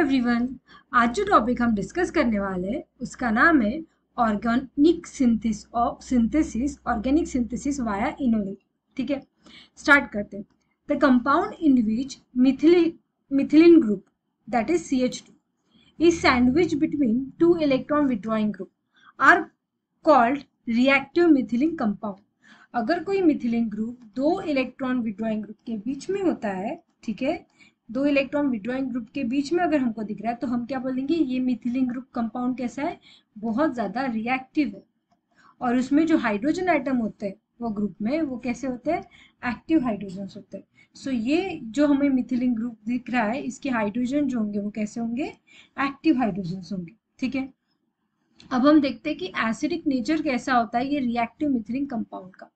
Everyone, आज जो topic हम डिस्कस करने वाले हैं उसका नाम है ऑर्गेनिक सिंथेसिस वाया इनोलिक। ठीक है, स्टार्ट करते हैं। The compound in which methylene group that is CH2 is sandwiched between two electron withdrawing group are called reactive methylene compound। अगर कोई मिथिलीन ग्रुप दो इलेक्ट्रॉन विड्रॉइंग ग्रुप के बीच में होता है, ठीक है, दो इलेक्ट्रॉन विड्रॉइंग ग्रुप के बीच में अगर हमको दिख रहा है तो हम क्या बोलेंगे, ये मिथिलीन ग्रुप कंपाउंड कैसा है, बहुत ज्यादा रिएक्टिव है। और उसमें जो हाइड्रोजन आइटम होते हैं वो ग्रुप में वो कैसे होते हैं, एक्टिव हाइड्रोजन होते हैं। सो ये जो हमें मिथिलीन ग्रुप दिख रहा है इसके हाइड्रोजन जो होंगे वो कैसे होंगे, एक्टिव हाइड्रोजन होंगे। ठीक है, अब हम देखते हैं कि एसिडिक नेचर कैसा होता है ये रिएक्टिव मिथिलीन कंपाउंड का।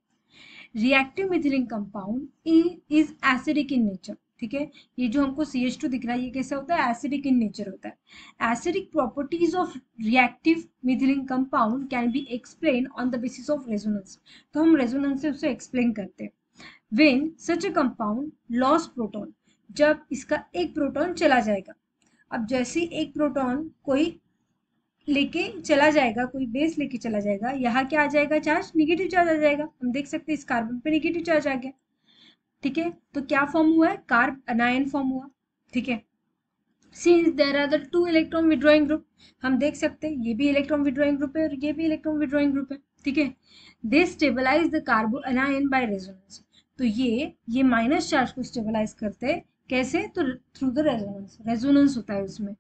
Reactive methylene compound is acidic in nature. ठीक है, ये जो हमको CH2 दिख रहा है ये कैसा होता है, एसिडिक इन नेचर होता है। Acidic properties of reactive methylene compound can be explain on the basis of resonance. तो हम रेजोनेंस से उसे एक्सप्लेन करते हैं। When such a compound loss proton, जब इसका एक प्रोटॉन चला जाएगा। अब जैसे एक प्रोटॉन कोई लेके चला जाएगा, कोई बेस लेके चला जाएगा, यहाँ क्या आ जाएगा, चार्ज, नेगेटिव चार्ज आ जाएगा। हम देख सकते हैं इस कार्बन पे नेगेटिव चार्ज आ गया। ठीक है, तो क्या फॉर्म हुआ है, कार्ब अनायन फॉर्म हुआ। ठीक है, since there are the two electron withdrawing group, हम देख सकते हैं ये भी इलेक्ट्रॉन विड्रॉइंग ग्रुप है और ये भी इलेक्ट्रॉन विड्रॉइंग ग्रुप है। ठीक है, they stabilize the carbanion by resonance. तो ये माइनस चार्ज को स्टेबलाइज करते हैं कैसे, तो थ्रू द रेजोनेंस, रेजोनेंस होता है उसमें।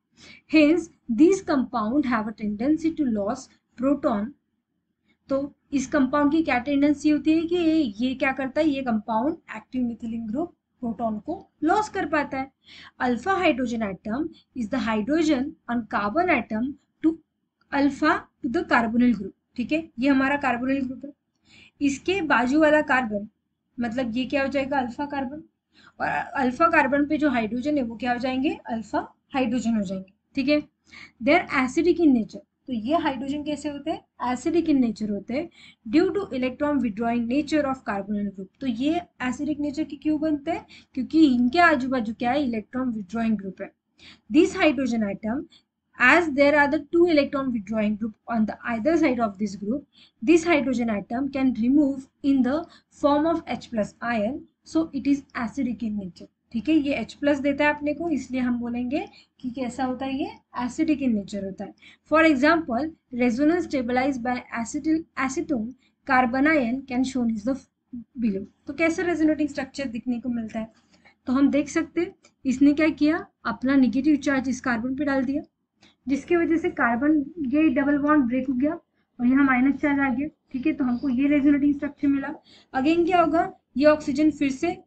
Hence, these compound have a tendency to lose proton। तो इस कंपाउंड की क्या टेंडेंसी होती है कि ये क्या करता है, ये compound active methylene group proton को लॉस कर पाता है। Alpha hydrogen atom is the hydrogen on carbon atom to alpha to the carbonyl group. ठीक है, ये हमारा कार्बोनिल ग्रुप है। इसके बाजू वाला कार्बन, मतलब ये क्या हो जाएगा, अल्फा कार्बन। और अल्फा कार्बन पे जो हाइड्रोजन है वो क्या हो जाएंगे, अल्फा हाइड्रोजन हो जाएंगे। ठीक है, they are acidic in nature. तो ये हाइड्रोजन कैसे होते हैं, एसिडिक इन नेचर होते हैं, due to electron withdrawing nature of carbonyl group. तो ये एसिडिक नेचर के क्यों बनते हैं, क्योंकि इनके आजू बाजू क्या है, इलेक्ट्रॉन विड्रॉइंग ग्रुप है। This hydrogen atom, as there are the two electron withdrawing group on the either side of this group, this hydrogen atom can remove in the form of H plus ion, so it is acidic in nature। ठीक है, ये H plus देता है अपने को, इसलिए हम बोलेंगे कि कैसा होता है, ये acidic in nature होता है। For example, resonance stabilized by acetone carbon ion can shown is the below। तो कैसा रेजोनेटिंग स्ट्रक्चर दिखने को मिलता है, तो हम देख सकते हैं इसने क्या किया, अपना नेगेटिव चार्ज इस कार्बन पे डाल दिया, जिसकी वजह से कार्बन ये डबल बॉन्ड ब्रेक हो गया और यहाँ माइनस चार्ज आ गया। ठीक है, तो हमको ये रेजोनेटिंग स्ट्रक्चर मिला। अगेन क्या होगा, ये ऑक्सीजन फिर से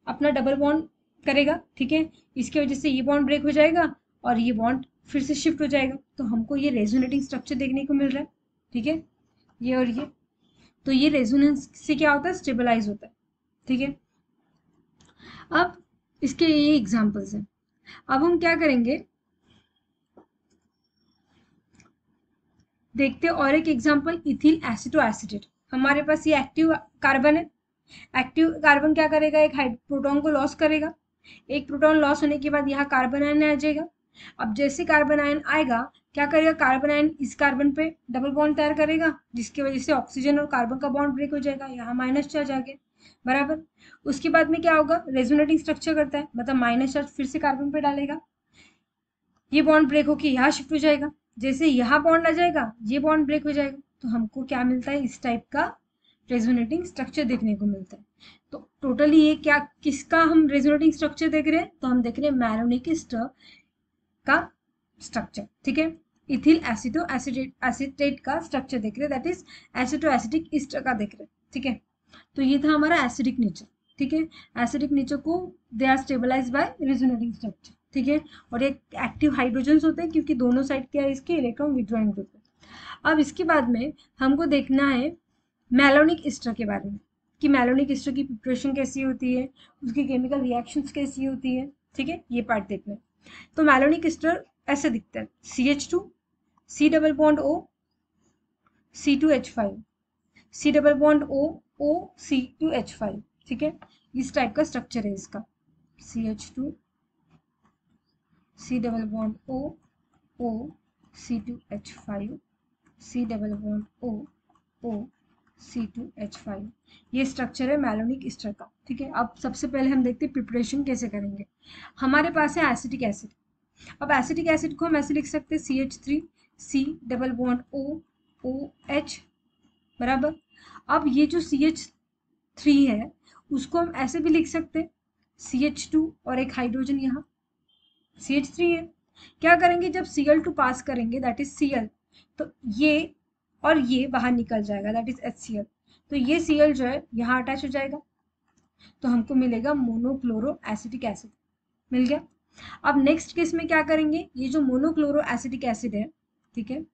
अपना डबल बॉन्ड करेगा। ठीक है, इसकी वजह से ये बॉन्ड ब्रेक हो जाएगा और ये बॉन्ड फिर से शिफ्ट हो जाएगा, तो हमको ये रेजोनेटिंग स्ट्रक्चर देखने को मिल रहा है। ठीक है, ये और ये, तो ये रेजोनेंस से क्या होता है, स्टेबलाइज होता है। ठीक है, अब इसके ये एग्जाम्पल्स हैं। अब हम क्या करेंगे, देखते हैं और एक एग्जांपल, इथिल एसिटोएसिटेट। हमारे पास ये एक्टिव कार्बन है। एक्टिव कार्बन क्या करेगा, एक प्रोटॉन को लॉस करेगा। एक प्रोटॉन लॉस होने के बाद यहाँ कार्बन आयन आ जाएगा। अब जैसे कार्बन आयन आएगा क्या करेगा, कार्बन आयन इस कार्बन पे डबल बॉन्ड तैयार करेगा, जिसकी वजह से ऑक्सीजन और कार्बन का बॉन्ड ब्रेक हो जाएगा, यहाँ माइनस चार्ज आ गया बराबर। उसके बाद में क्या होगा, रेजोनेटिंग स्ट्रक्चर करता है, मतलब माइनस चार्ज फिर से कार्बन पे डालेगा, ये बॉन्ड ब्रेक होकर यहाँ शिफ्ट हो जाएगा, जैसे यहाँ बॉन्ड आ जाएगा ये बॉन्ड ब्रेक हो जाएगा। तो हमको क्या मिलता है, इस टाइप का रेजोनेटिंग स्ट्रक्चर देखने को मिलता है। तो टोटली ये क्या, किसका हम रेजोनेटिंग स्ट्रक्चर देख रहे हैं, तो हम देख रहे हैं मैलोनिक एस्टर का स्ट्रक्चर। ठीक है, इथिल एसिटेट का स्ट्रक्चर देख रहे हैं, दैट इज एसिटोएसिटिक एस्टर का देख रहे हैं। ठीक है, तो ये था हमारा एसिडिक नेचर। ठीक है, एसिडिक नेचर को they are stabilise by resonating structure. ठीक है, और ये एक्टिव हाइड्रोजन्स होते हैं क्योंकि दोनों साइड क्या है, इसके इलेक्ट्रॉन विड्रॉइंग ग्रुप है। अब इसके बाद में हमको देखना है मैलोनिक एस्टर के बारे में, कि मैलोनिक एस्टर की प्रिपरेशन कैसी होती है, उसकी केमिकल रिएक्शंस कैसी होती है। ठीक है, ये पार्ट देखना है। तो मैलोनिक एस्टर ऐसे दिखता है, CH2 C double bond O C2H5 C double bond O O C2H5। ठीक है, इस टाइप का स्ट्रक्चर है इसका, CH2 C double bond O O C2H5 C double bond O O C2H5। ये स्ट्रक्चर है मैलोनिक एस्टर का। ठीक है, अब सबसे पहले हम देखते हैं प्रिपरेशन कैसे करेंगे। हमारे पास है एसिटिक एसिड। अब एसिटिक एसिड को हम ऐसे लिख सकते हैं CH3 C double bond O OH बराबर। अब ये जो CH3 है उसको हम ऐसे भी लिख सकते हैं CH2 और एक हाइड्रोजन यहाँ CH3 है। क्या करेंगे, जब Cl2 पास करेंगे दैट इज Cl, तो ये और ये बाहर निकल जाएगा दैट इज HCl। तो ये Cl जो है यहाँ अटैच हो जाएगा, तो हमको मिलेगा मोनोक्लोरो एसिटिक एसिड मिल गया। अब नेक्स्ट केस में क्या करेंगे, ये जो मोनोक्लोरो एसिटिक एसिड है, ठीक है,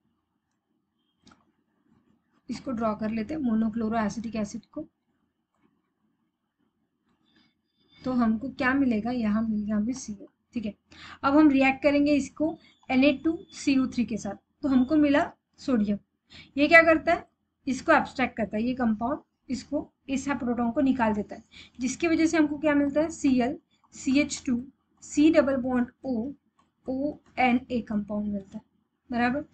इसको ड्रॉ कर लेते हैं मोनोक्लोरो एसिटिक एसिड को। तो हमको क्या मिलेगा, यहाँ मिलेगा हमें Cl। ठीक है, अब हम रिएक्ट करेंगे इसको Na2CO3 के साथ, तो हमको मिला सोडियम। ये क्या करता है, इसको एब्स्ट्रैक्ट करता है, ये कंपाउंड इसको इस प्रोटॉन को निकाल देता है, जिसकी वजह से हमको क्या मिलता है Cl CH2 C double bond O ONA compound मिलता है बराबर।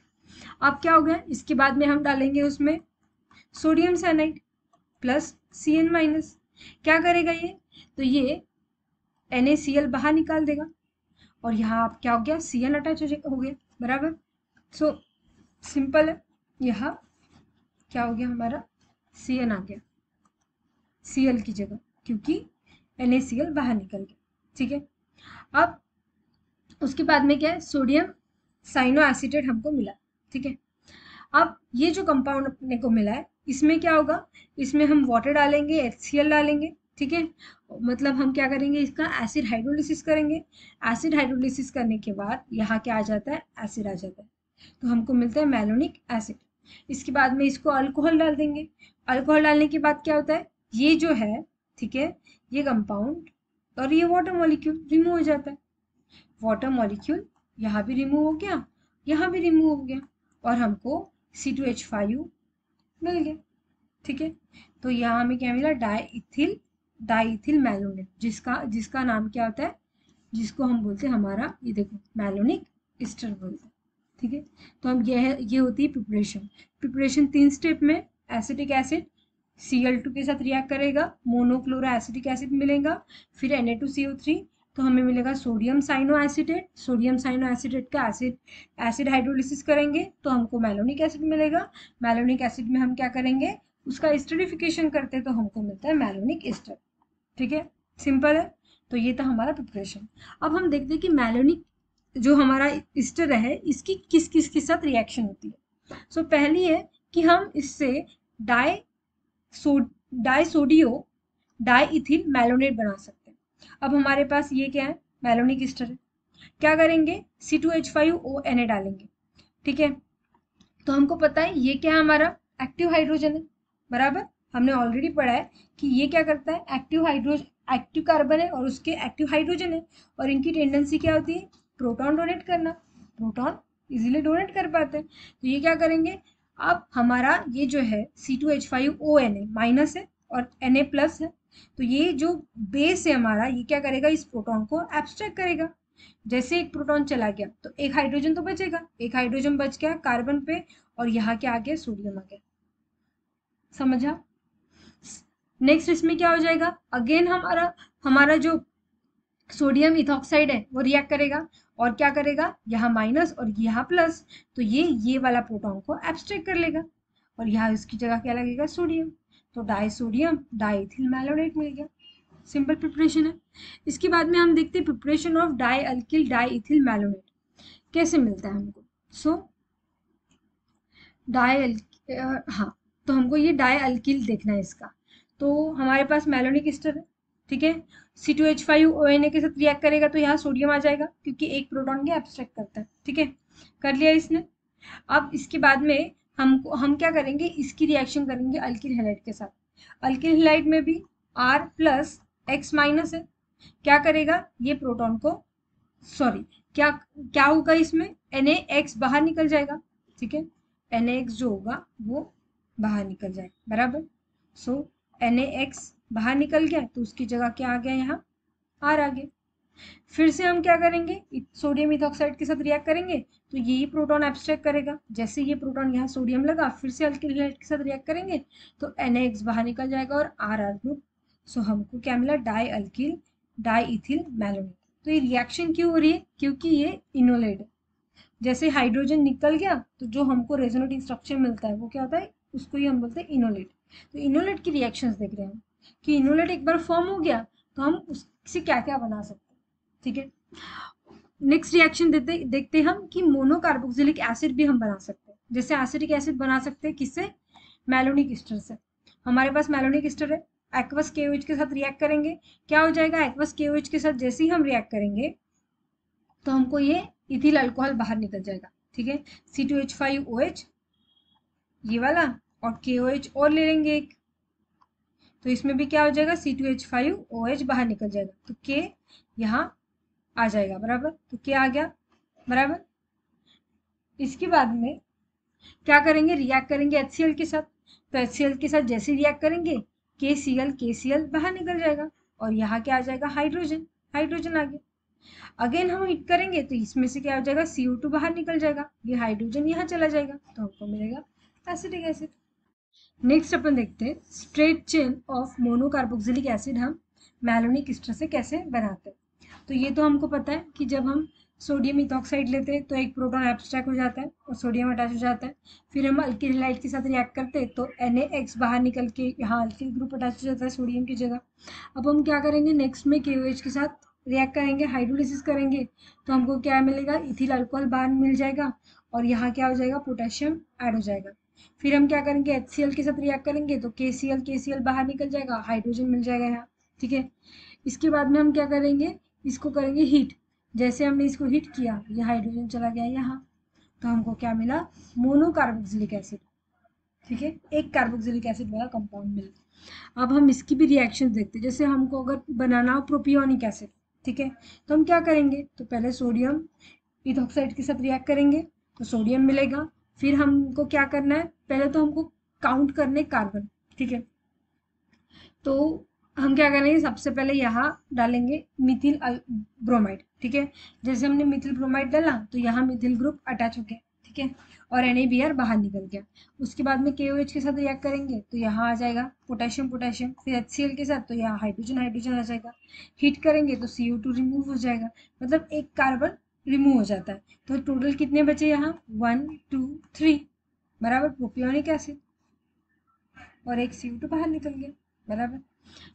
अब क्या हो गया, इसके बाद में हम डालेंगे उसमें sodium cyanide plus Cn minus. क्या करेगा ये, तो ये NaCl बाहर निकाल देगा और यहाँ आप क्या हो गया Cl अटैच हो गया बराबर। सो सिंपल है, यहाँ क्या हो गया हमारा Cn आ गया Cl की जगह, क्योंकि NaCl बाहर निकल गया। ठीक है, अब उसके बाद में क्या है, सोडियम साइनो एसीटेट हमको मिला। ठीक है, अब ये जो कंपाउंड अपने को मिला है इसमें क्या होगा, इसमें हम वाटर डालेंगे HCl डालेंगे। ठीक है, मतलब हम क्या करेंगे, इसका एसिड हाइड्रोलिसिस करेंगे। एसिड हाइड्रोलिसिस करने के बाद यहाँ क्या आ जाता है, एसिड आ जाता है, तो हमको मिलता है मैलोनिक एसिड। इसके बाद में इसको अल्कोहल डाल देंगे। अल्कोहल डालने के बाद क्या होता है, ये जो है, ठीक है, ये कंपाउंड और ये वाटर मॉलिक्यूल रिमूव हो जाता है। वाटर मॉलिक्यूल यहाँ भी रिमूव हो गया, यहाँ भी रिमूव हो गया, और हमको C2H5 मिल गया। ठीक है, तो यहाँ हमें क्या मिला, डाईइथिल मैलोनेट, जिसका नाम क्या होता है, जिसको हम बोलते हैं हमारा, ये देखो मैलोनिक एस्टर बोलते हैं। ठीक है, तो हम ये होती है प्रिपरेशन। प्रिपरेशन 3 स्टेप में, एसिटिक एसिड Cl2 के साथ रिएक्ट करेगा, मोनोक्लोरो एसिटिक एसिड मिलेगा, फिर Na2CO3, तो हमें मिलेगा sodium cyano acetate. Sodium cyano acetate का एसिड हाइड्रोलिसिस करेंगे तो हमको मैलोनिक एसिड मिलेगा। मैलोनिक एसिड में हम क्या करेंगे, उसका एस्टरिफिकेशन करते हैं तो हमको मिलता है मैलोनिक एस्टर। ठीक है, सिंपल है। तो ये था हमारा प्रिपरेशन। अब हम देखते हैं कि मैलोनिक जो हमारा एस्टर है इसकी किस किस के साथ रिएक्शन होती है। सो पहली है कि हम इससे डाइसोडियो डाइइथिल मैलोनेट बना सकते हैं। अब हमारे पास ये क्या है, मैलोनिक एस्टर है। क्या करेंगे, C2H5ONA डालेंगे। ठीक है, तो हमको पता है ये क्या है, हमारा एक्टिव हाइड्रोजन है बराबर। हमने ऑलरेडी पढ़ा है कि ये क्या करता है, एक्टिव कार्बन है और उसके एक्टिव हाइड्रोजन है, और इनकी टेंडेंसी क्या होती है, प्रोटॉन डोनेट करना। प्रोटॉन इजीली डोनेट कर पाते हैं, तो ये क्या करेंगे, अब हमारा ये जो है C2H5ONA माइनस है और Na प्लस है, तो ये जो बेस है हमारा, ये क्या करेगा, इस प्रोटॉन को एब्स्ट्रैक्ट करेगा। जैसे एक प्रोटॉन चला गया तो एक हाइड्रोजन तो बचेगा, एक हाइड्रोजन बच गया कार्बन पे, और यहाँ क्या आ गया, सोडियम आ गया। समझा। नेक्स्ट इसमें क्या हो जाएगा, अगेन हमारा जो सोडियम इथॉक्साइड है वो रिएक्ट करेगा, और क्या करेगा, यहाँ माइनस और यहाँ प्लस, तो ये वाला प्रोटॉन को एब्स्ट्रैक्ट कर लेगा, और यहाँ इसकी जगह क्या लगेगा, सोडियम, तो डाइसोडियम डाइइथिल मैलोनेट मिल गया। सिंपल प्रिपरेशन है। इसके बाद में हम देखते हैं preparation of dialkyl diethyl malonate कैसे मिलता है हमको। हाँ, तो हमको ये डाई अल्किल देखना है इसका। तो हमारे पास मैलोनिक एस्टर है, ठीक है, C2H5ONA के साथ रिएक्ट करेगा तो यहाँ सोडियम आ जाएगा, क्योंकि एक प्रोटॉन के एब्स्ट्रैक्ट करता है। ठीक है, कर लिया इसने। अब इसके बाद में हम क्या करेंगे, इसकी रिएक्शन करेंगे अल्किल हैलाइड के साथ। अल्किल हैलाइड में भी R प्लस X माइनस है, क्या करेगा, ये प्रोटॉन को क्या होगा, इसमें NaX बाहर निकल जाएगा। ठीक है, NaX जो होगा वो बाहर निकल जाएगा बराबर। सो NaX बाहर निकल गया तो उसकी जगह क्या आ गया, यहाँ R आ गया। फिर से हम क्या करेंगे, सोडियम इथॉक्साइड के साथ रिएक्ट करेंगे तो यही प्रोटॉन एब्स्ट्रैक्ट करेगा। जैसे ये प्रोटॉन यहाँ सोडियम लगा, फिर से अल्किल हैलाइड के साथ रिएक्ट करेंगे तो NaX बाहर निकल जाएगा और RR ग्रुप। सो हमको क्या मिला, di alkyl di ethyl malonate. तो ये रिएक्शन क्यों हो रही है, क्योंकि ये इनोलेट है। जैसे हाइड्रोजन निकल गया तो जो हमको रेजोनेटिंग स्ट्रक्चर मिलता है वो क्या होता है, उसको ही हम बोलते हैं इनोलेट। तो इनोलेट की रिएक्शंस देख रहे हैं कि इनोलेट एक बार फॉर्म हो गया तो हम उससे क्या क्या बना सकते हैं। ठीक है, नेक्स्ट रिएक्शन देखते हम कि मोनोकार्बोक्सिलिक एसिड भी हम बना सकते हैं। जैसे एसिटिक एसिड बना सकते हैं किससे, मैलोनिक ईस्टर से। हमारे पास मैलोनिक ईस्टर है, एक्वस KOH के साथ रिएक्ट करेंगे, क्या हो जाएगा, एक्वस KOH के साथ जैसे ही हम रिएक्ट करेंगे तो हमको ये इथिल अल्कोहल बाहर निकल जाएगा। ठीक है, C2H5OH ये वाला और KOH और ले लेंगे एक, तो इसमें भी क्या हो जाएगा, C2H5OH बाहर निकल जाएगा तो K यहाँ आ जाएगा बराबर। तो K आ गया बराबर। इसके बाद में क्या करेंगे, रिएक्ट करेंगे HCl के साथ। तो HCl के साथ जैसे रिएक्ट करेंगे KCl बाहर निकल जाएगा और यहाँ क्या आ जाएगा, हाइड्रोजन, हाइड्रोजन आ गया। अगेन हम हिट करेंगे तो इसमें से क्या हो जाएगा, CO2 बाहर निकल जाएगा, ये हाइड्रोजन यहाँ चला जाएगा तो हमको मिलेगा एसिटिक एसिड। नेक्स्ट अपन देखते हैं straight chain of monocarboxylic acid हम मैलोनिक ईस्टर से कैसे बनाते हैं। तो ये तो हमको पता है कि जब हम सोडियम इथॉक्साइड लेते हैं तो एक प्रोटॉन एब्स्ट्रैक्ट हो जाता है और सोडियम अटैच हो जाता है। फिर हम अल्किल हैलाइड के साथ रिएक्ट करते हैं तो NaX बाहर निकल के यहाँ अल्किल ग्रुप अटैच हो जाता है सोडियम की जगह। अब हम क्या करेंगे, नेक्स्ट में KOH के साथ रिएक्ट करेंगे, हाइड्रोलिसिस करेंगे तो हमको क्या मिलेगा, इथिल अल्कोहल बाहर मिल जाएगा और यहाँ क्या हो जाएगा, पोटेशियम ऐड हो जाएगा। फिर हम क्या करेंगे, HCl के साथ रिएक्ट करेंगे तो KCl बाहर निकल जाएगा, हाइड्रोजन मिल जाएगा यहाँ। ठीक है, इसके बाद में हम क्या करेंगे, इसको करेंगे हीट। जैसे हमने इसको हीट किया ये हाइड्रोजन चला गया यहाँ, तो हमको क्या मिला, मोनोकार्बोक्सिलिक एसिड। ठीक है, एक कार्बोक्सिलिक एसिड वाला कंपाउंड मिला। अब हम इसकी भी रिएक्शन देखते हैं। जैसे हमको अगर बनाना हो प्रोपियोनिक एसिड, ठीक है, तो हम क्या करेंगे, तो पहले सोडियम इथॉक्साइड के साथ रिएक्ट करेंगे तो सोडियम मिलेगा। फिर हमको क्या करना है, पहले तो हमको काउंट करने कार्बन। ठीक है, तो हम क्या करेंगे, सबसे पहले यहाँ डालेंगे मिथिल ब्रोमाइड। ठीक है, जैसे हमने मिथिल ब्रोमाइड डाला तो यहाँ मिथिल ग्रुप अटैच हो गया। ठीक है, और NaBr बाहर निकल गया। उसके बाद में KOH के साथ रिएक्ट करेंगे तो यहाँ आ जाएगा पोटेशियम पोटेशियम, फिर HCl के साथ तो यहाँ हाइड्रोजन हाइड्रोजन आ जाएगा। हीट करेंगे तो CO2 रिमूव हो जाएगा, मतलब एक कार्बन रिमूव हो जाता है। तो टोटल कितने बचे यहाँ, 1 2 3 बराबर, प्रोपियोनिक एसिड, और एक CO2 बाहर निकल गया बराबर।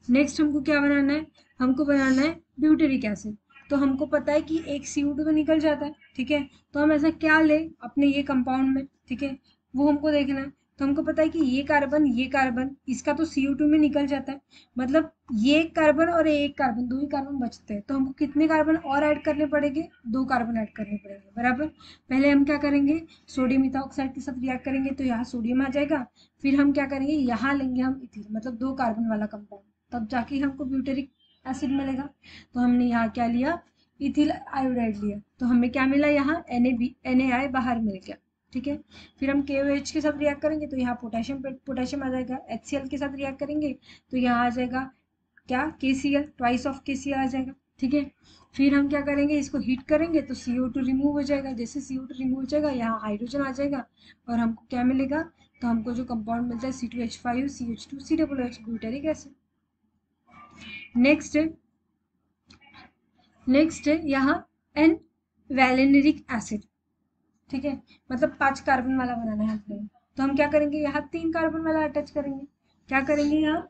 नेक्स्ट हमको क्या बनाना है, हमको बनाना है ब्यूटेरिक एसिड। तो हमको पता है कि एक CO2 तो निकल जाता है। ठीक है, तो हम ऐसा क्या ले अपने ये कंपाउंड में, ठीक है, वो हमको देखना है। तो हमको पता है कि ये कार्बन इसका तो CO2 में निकल जाता है, मतलब ये एक कार्बन और एक कार्बन, दो ही कार्बन बचते हैं। तो हमको कितने कार्बन और ऐड करने पड़ेंगे, 2 कार्बन ऐड करने पड़ेंगे बराबर। पहले हम क्या करेंगे, सोडियम इथॉक्साइड के साथ रिएक्ट करेंगे तो यहाँ सोडियम आ जाएगा। फिर हम क्या करेंगे, यहाँ लेंगे हम इथिल, मतलब 2 कार्बन वाला कंपाउंड, तब जाके हमको ब्यूटेरिक एसिड मिलेगा। तो हमने यहाँ क्या लिया, इथिल आयोडाइड लिया, तो हमें क्या मिला, यहाँ NaI बाहर मिल गया। ठीक है, फिर हम KOH के साथ रिएक्ट करेंगे तो यहाँ पोटेशियम आ जाएगा। HCl के साथ रिएक्ट करेंगे तो यहाँ आ जाएगा क्या, KCl, ट्वाइस ऑफ KCl आ जाएगा। ठीक है, फिर हम क्या करेंगे, इसको हीट करेंगे तो CO2 रिमूव हो जाएगा। जैसे CO2 रिमूव हो जाएगा यहाँ हाइड्रोजन आ जाएगा और हमको क्या मिलेगा, तो हमको जो कंपाउंड मिलता है C2H5CH2COOH ब्यूटेरिक एसिड। नेक्स्ट है यहाँ एन वैलेनरिक एसिड। ठीक है, मतलब 5 कार्बन वाला बनाना है हमको। तो हम क्या करेंगे, यहाँ 3 कार्बन वाला अटैच करेंगे। क्या करेंगे, यहाँ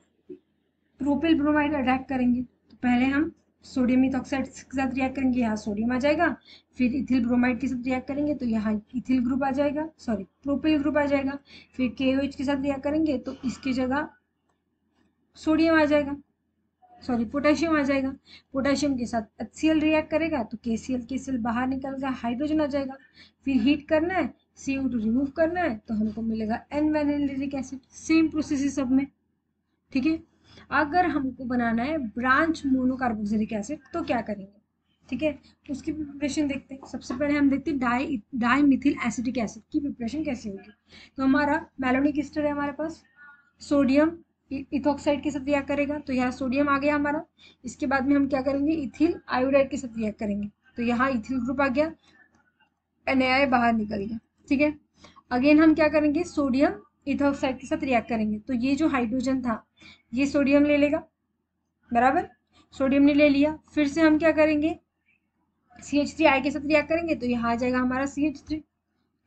प्रोपिल ब्रोमाइड अटैक करेंगे। तो पहले हम सोडियम इथॉक्साइड के साथ रिएक्ट करेंगे, यहाँ सोडियम आ जाएगा। फिर इथिल ब्रोमाइड के साथ रिएक्ट करेंगे तो यहाँ इथिल ग्रुप आ जाएगा, सॉरी प्रोपिल ग्रुप आ जाएगा। फिर KOH के साथ रिएक्ट करेंगे तो इसकी जगह सोडियम आ जाएगा, सॉरी पोटेशियम आ जाएगा। पोटेशियम के साथ HCl रिएक्ट करेगा तो KCl बाहर निकल गया, हाइड्रोजन आ जाएगा। फिर हीट करना है, CO2 रिमूव करना है तो हमको मिलेगा एन वैलेनरिक एसिड। सेम प्रोसेस है सब में। ठीक है, अगर हमको बनाना है ब्रांच मोनोकार्बोक्सिलिक एसिड तो क्या करेंगे, ठीक है, उसकी प्रिपरेशन देखते हैं। सबसे पहले हम देखते हैं डाई मिथिल एसिटिक एसिड की प्रिपरेशन कैसे होगी। तो हमारा मैलोनिक ईस्टर है हमारे पास, सोडियम इथॉक्साइड के साथ रिएक्ट करेगा, तो यहाँ सोडियम आ गया हमारा। इसके बाद में हम क्या करेंगे, इथिल आयोडाइड के साथ रिएक्ट करेंगे, तो यहाँ इथिल ग्रुप आ गया, NaI बाहर निकल गया। ठीक है, अगेन हम क्या करेंगे, सोडियम इथॉक्साइड के साथ रिएक्ट करेंगे, तो ये जो हाइड्रोजन था ये सोडियम ले लेगा, बराबर, सोडियम ने ले लिया। फिर से हम क्या करेंगे, CH3I के साथ रिएक्ट करेंगे, तो यहाँ आ जाएगा हमारा CH3।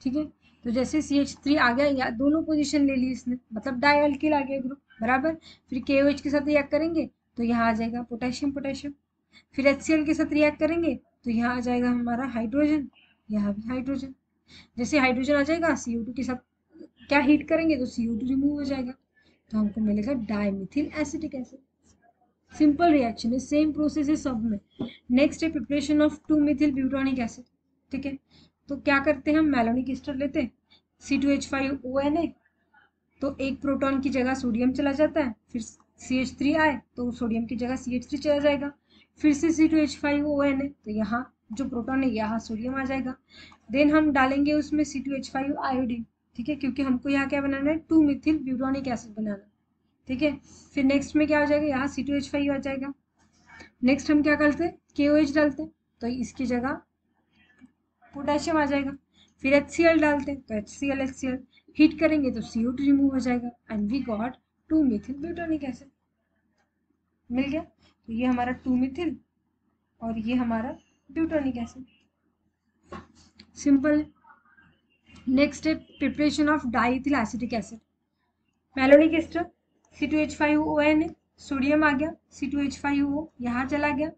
ठीक है, तो जैसे CH3 आ गया, या दोनों पोजीशन ले ली इसने, मतलब डायल्किल आ गया ग्रुप, बराबर। फिर KOH के साथ रिएक्ट करेंगे, तो यहाँ आ जाएगा पोटेशियम पोटेशियम। फिर HCl के साथ रिएक्ट करेंगे, तो यहाँ आ जाएगा हमारा हाइड्रोजन, यहाँ भी हाइड्रोजन। जैसे हाइड्रोजन आ जाएगा, CO2 के साथ क्या हीट करेंगे, तो CO2 रिमूव हो जाएगा, तो हमको मिलेगा डाइमिथिल एसिटिक एसिड। सिंपल रिएक्शन है, सेम प्रोसेस है सब में। नेक्स्ट है प्रिपरेशन ऑफ 2-मिथिल ब्यूटानिक एसिड। ठीक है, तो क्या करते हैं, हम मैलोनिक एस्टर लेते हैं, C2H5ONA, तो एक प्रोटॉन की जगह सोडियम चला जाता है, फिर CH3 आए तो सोडियम की जगह CH3 चला जाएगा, फिर से C2H5ONA, तो यहाँ जो प्रोटॉन है यहाँ सोडियम आ जाएगा। देन हम डालेंगे उसमें C2H5 आयोडीन। ठीक है, क्योंकि हमको यहाँ क्या बनाना है, 2-मिथिल ब्यूटानिक एसिड बनाना है। ठीक है, फिर नेक्स्ट में क्या हो जाएगा, यहाँ C2H5 आ जाएगा। नेक्स्ट हम क्या करते हैं, KOH डालते हैं, तो इसकी जगह पोटेशियम आ जाएगा। फिर HCl डालते हैं, तो HCl हीट करेंगे तो CO2 रिमूव हो जाएगा, and we got two methyl butanoic acid. मिल गया, तो ये हमारा 2-मिथिल और ये हमारा ब्यूटानिक एसिड। सिंपल है। नेक्स्ट है preparation of diethyl acetic acid. Malonic ester, C2H5ONA, sodium आ गया, C2H5O यहाँ चला गया।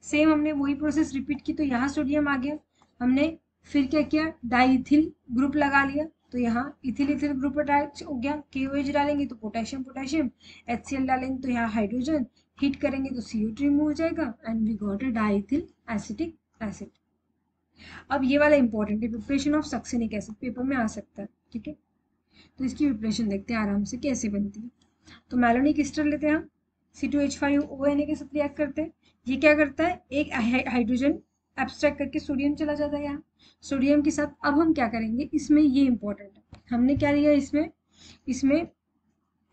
सेम हमने वही प्रोसेस रिपीट की, तो यहाँ सोडियम आ गया, हमने फिर क्या किया, डाइथिल ग्रुप लगा लिया, तो यहाँ इथिल इथिल ग्रुप अटैच हो गया। KOH डालेंगे तो पोटेशियम पोटेशियम, HCl डालेंगे तो यहाँ हाइड्रोजन, हीट करेंगे तो CO2 रिमूव हो जाएगा, and we got a diethyl acetic acid. अब ये वाला इंपॉर्टेंट है, preparation of succinic acid, paper में आ सकता है। ठीक है, तो इसकी प्रिपरेशन देखते हैं आराम से कैसे बनती है। तो मैलोनिक एस्टर लेते हैं हम, C2H5ONA के साथ रिएक्ट करते हैं। ये क्या करता है, एक हाइड्रोजन एब्स्ट्रैक्ट करके सोडियम चला जाता है यहाँ, सोडियम के साथ। अब हम क्या करेंगे, इसमें ये इंपॉर्टेंट है, हमने क्या लिया इसमें, इसमें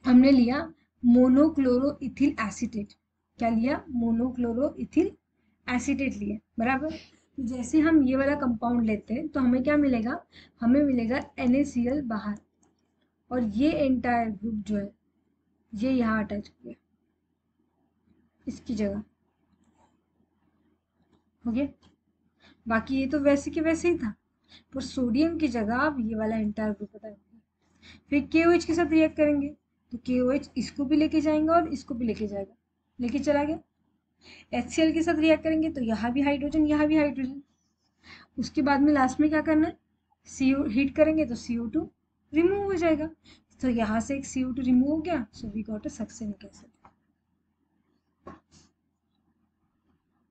हमने लिया मोनोक्लोरोइथिल एसीटेट। क्या लिया, मोनोक्लोरोइथिल एसीटेट लिया, बराबर। तो जैसे हम ये वाला कंपाउंड लेते हैं तो हमें क्या मिलेगा, हमें मिलेगा NaCl बाहर, और ये एंटायर ग्रुप जो है ये यहाँ अटैच हो गया, इसकी जगह हो गया। बाकी ये तो वैसे के वैसे ही था, पर सोडियम की जगह अब ये वाला एंटायर ग्रुप अटैच हो गया। फिर KOH के साथ रिएक्ट करेंगे, तो KOH इसको भी लेके जाएंगे और इसको भी लेके जाएगा, लेके चला गया। HCl के साथ रिएक्ट करेंगे तो यहाँ भी हाइड्रोजन, यहाँ भी हाइड्रोजन। उसके बाद में लास्ट में क्या करना है, CO हीट करेंगे तो CO2 रिमूव हो जाएगा, तो यहाँ से एक CO2 रिमूव हो गया, so we got a succinic acid.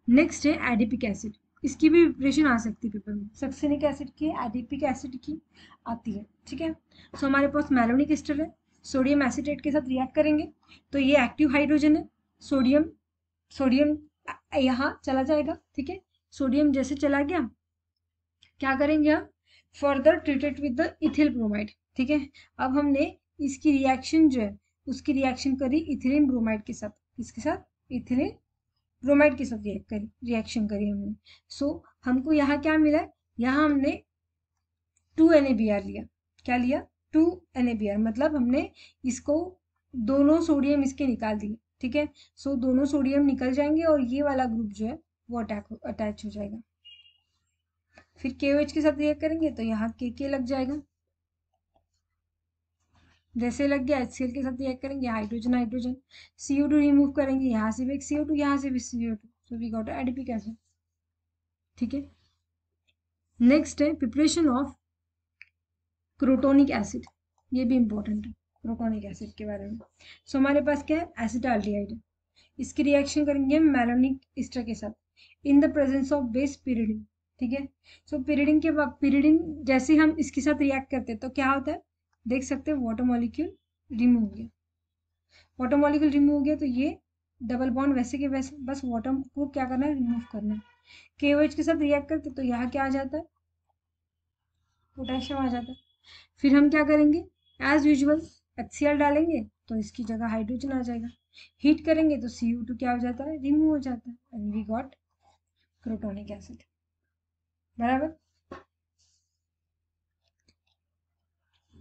Next है एडिपिक एसिड, इसकी भी प्रिपरेशन आ सकती है पेपर में, सक्सेनिक एसिड की, एडिपिक एसिड की आती है। ठीक है, सो हमारे पास मैलोनिक एस्टर है, सोडियम एसीटेट के साथ रिएक्ट करेंगे, तो ये एक्टिव हाइड्रोजन है, सोडियम सोडियम यहाँ चला जाएगा। ठीक है, सोडियम जैसे चला गया, क्या करेंगे हम, further treated with the ethyl bromide. ठीक है, अब हमने इसकी रिएक्शन जो है उसकी रिएक्शन करी इथिलीन ब्रोमाइड के साथ, किसके साथ, इथिलीन ब्रोमाइड के साथ रिएक्शन करी हमने। सो हमको यहाँ क्या मिला, यहाँ हमने 2 NaBr लिया। क्या लिया, 2 NaBr, मतलब हमने इसको दोनों सोडियम इसके निकाल दिए। ठीक है, सो दोनों सोडियम निकल जाएंगे और ये वाला ग्रुप जो है वो अटैच हो जाएगा। फिर KOH के साथ रिएक्ट करेंगे तो यहाँ K लग जाएगा, जैसे लग गया। HCl के साथ रिएक्ट करेंगे, हाइड्रोजन हाइड्रोजन, CO2 रिमूव करेंगे, यहाँ से भी एक CO2, यहाँ से भी CO2, so we got adipic acid. ठीक है, नेक्स्ट है प्रिपरेशन ऑफ क्रोटोनिक एसिड, ये भी इंपॉर्टेंट है क्रोटोनिक एसिड के बारे में। सो हमारे पास क्या है, एसिटाल्डिहाइड है, इसकी रिएक्शन करेंगे मैलोनिक एस्टर के साथ in the presence of base pyridine. ठीक है, सो पिरिडिन के बाद, पिरिडिन जैसे हम इसके साथ रिएक्ट करते हैं तो क्या होता है, देख सकते हैं वाटर मॉलिक्यूल रिमूव हो गया, वाटर मॉलिक्यूल रिमूव हो गया, तो ये डबल बॉन्ड वैसे के वैसे, बस वाटर को क्या करना है, रिमूव करना है। KOH के साथ रिएक्ट करते तो यहाँ क्या आ जाता है, पोटेशियम आ जाता है। फिर हम क्या करेंगे, एज यूजुअल HCl डालेंगे तो इसकी जगह हाइड्रोजन आ जाएगा। हीट करेंगे तो CO2 क्या हो जाता है, रिमूव हो जाता है, and we got crotonic acid. बराबर।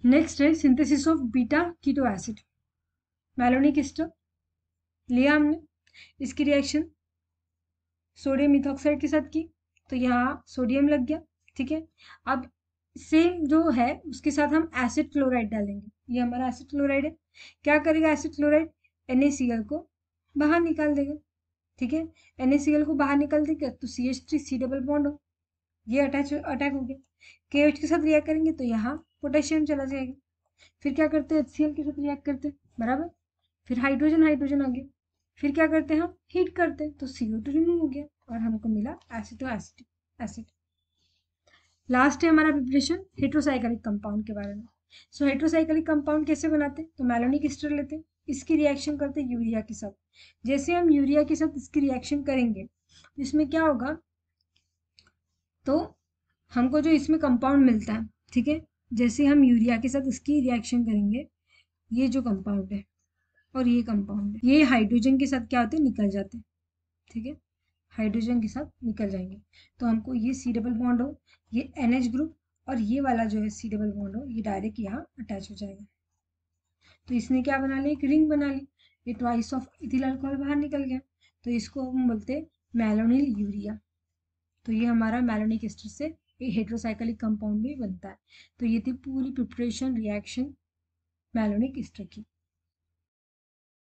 नेक्स्ट है synthesis of beta keto acid. Malonic ester लिया हमने, इसकी रिएक्शन सोडियम इथॉक्साइड के साथ की, तो यहाँ सोडियम लग गया, ठीक है। अब सेम जो है उसके साथ हम एसिड क्लोराइड डालेंगे, ये हमारा एसिड क्लोराइड है। क्या करेगा एसिड क्लोराइड, NaCl को बाहर निकाल देगा, ठीक है। NaCl को बाहर निकाल देगा तो CH3 C डबल बॉन्ड हो, ये अटैक हो गया। KOH के साथ रिएक्ट करेंगे तो यहाँ पोटेशियम चला जाएगा। फिर क्या करते हैं, HCl के साथ रिएक्ट करते हैं, बराबर। फिर हाइड्रोजन हाइड्रोजन आ गया। फिर क्या करते हैं, हम हीट करते हैं तो CO2 रिमूव हो गया और हमको मिला एसिटो एसिड। लास्ट है हमारा प्रिपरेशन हेट्रोसाइक्लिक कंपाउंड के बारे में। सो हेट्रोसाइक्लिक कंपाउंड कैसे बनाते हैं, तो मैलोनिक एस्टर लेते हैं, इसकी रिएक्शन करते हैं यूरिया के साथ। जैसे हम यूरिया के साथ इसकी रिएक्शन करेंगे तो इसमें क्या होगा, तो हमको जो इसमें कंपाउंड मिलता है, ठीक है, जैसे हम यूरिया के साथ इसकी रिएक्शन करेंगे, ये जो कंपाउंड है और ये कंपाउंड है, ये हाइड्रोजन के साथ क्या होते हैं, निकल जाते हैं, ठीक है, हाइड्रोजन के साथ निकल जाएंगे। तो हमको ये C डबल बॉन्ड हो, ये NH ग्रुप और ये वाला जो है C डबल बॉन्ड हो, ये डायरेक्ट यहाँ अटैच हो जाएगा। तो इसने क्या बना लिया, एक रिंग बना ली, ये ट्वाइस ऑफ इथिल अल्कोहल बाहर निकल गया, तो इसको हम बोलते हैं मैलोनिल यूरिया। तो ये हमारा मैलोनिक एस्टर से एक हेट्रोसाइक्लिक कंपाउंड भी बनता है। तो ये थी पूरी प्रिपरेशन रिएक्शन मैलोनिक एस्टर की।